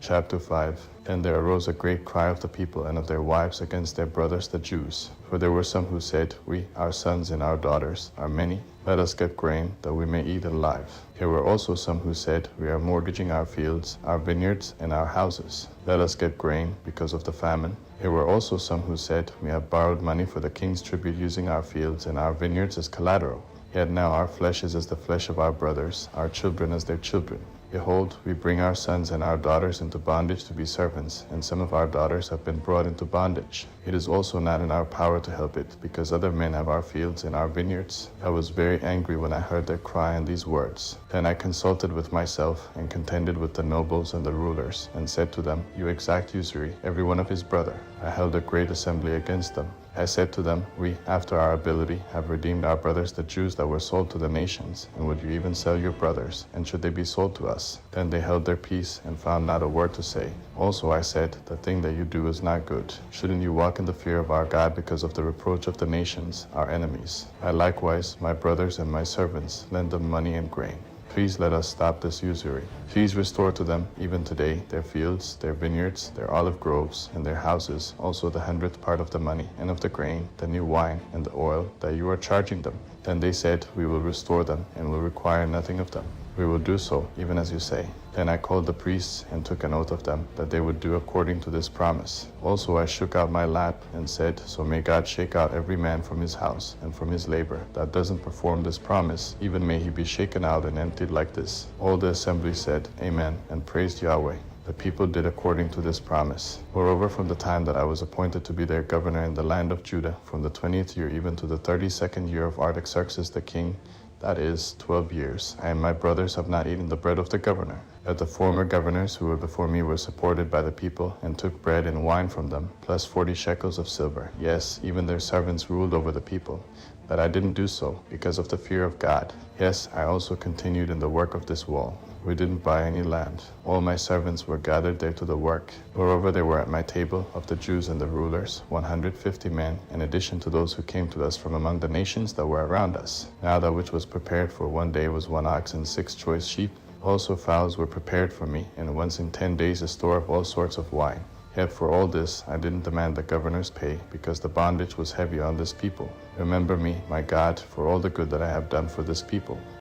Chapter 5. And there arose a great cry of the people and of their wives against their brothers the Jews. For there were some who said, We, our sons and our daughters, are many. Let us get grain, that we may eat and live. There were also some who said, We are mortgaging our fields, our vineyards, and our houses. Let us get grain, because of the famine. There were also some who said, We have borrowed money for the king's tribute, using our fields and our vineyards as collateral. Yet now our flesh is as the flesh of our brothers, our children as their children. Behold, we bring our sons and our daughters into bondage to be servants, and some of our daughters have been brought into bondage. It is also not in our power to help it, because other men have our fields and our vineyards. I was very angry when I heard their cry and these words. Then I consulted with myself, and contended with the nobles and the rulers, and said to them, You exact usury, every one of his brother. I held a great assembly against them. I said to them, We, after our ability, have redeemed our brothers the Jews that were sold to the nations. And would you even sell your brothers? And should they be sold to us? Then they held their peace, and found not a word to say. Also I said, The thing that you do is not good. Shouldn't you walk in the fear of our God because of the reproach of the nations, our enemies? I likewise, my brothers and my servants, lend them money and grain. Please let us stop this usury. Please restore to them, even today, their fields, their vineyards, their olive groves, and their houses, also the 100th part of the money, and of the grain, the new wine, and the oil, that you are charging them. Then they said, We will restore them, and will require nothing of them. We will do so, even as you say. Then I called the priests, and took an oath of them, that they would do according to this promise. Also I shook out my lap, and said, So may God shake out every man from his house, and from his labor, that doesn't perform this promise, even may he be shaken out and emptied like this. All the assembly said, Amen, and praised Yahweh. The people did according to this promise. Moreover, from the time that I was appointed to be their governor in the land of Judah, from the 20th year even to the 32nd year of Artaxerxes the king, that is, 12 years, I and my brothers have not eaten the bread of the governor. Yet the former governors who were before me were supported by the people, and took bread and wine from them, plus 40 shekels of silver. Yes, even their servants ruled over the people. But I didn't do so, because of the fear of God. Yes, I also continued in the work of this wall. We didn't buy any land. All my servants were gathered there to the work. Moreover, there were at my table, of the Jews and the rulers, 150 men, in addition to those who came to us from among the nations that were around us. Now that which was prepared for one day was 1 ox and 6 choice sheep. Also fowls were prepared for me, and once in 10 days a store of all sorts of wine. Yet for all this I didn't demand the governor's pay, because the bondage was heavy on this people. Remember me, my God, for all the good that I have done for this people.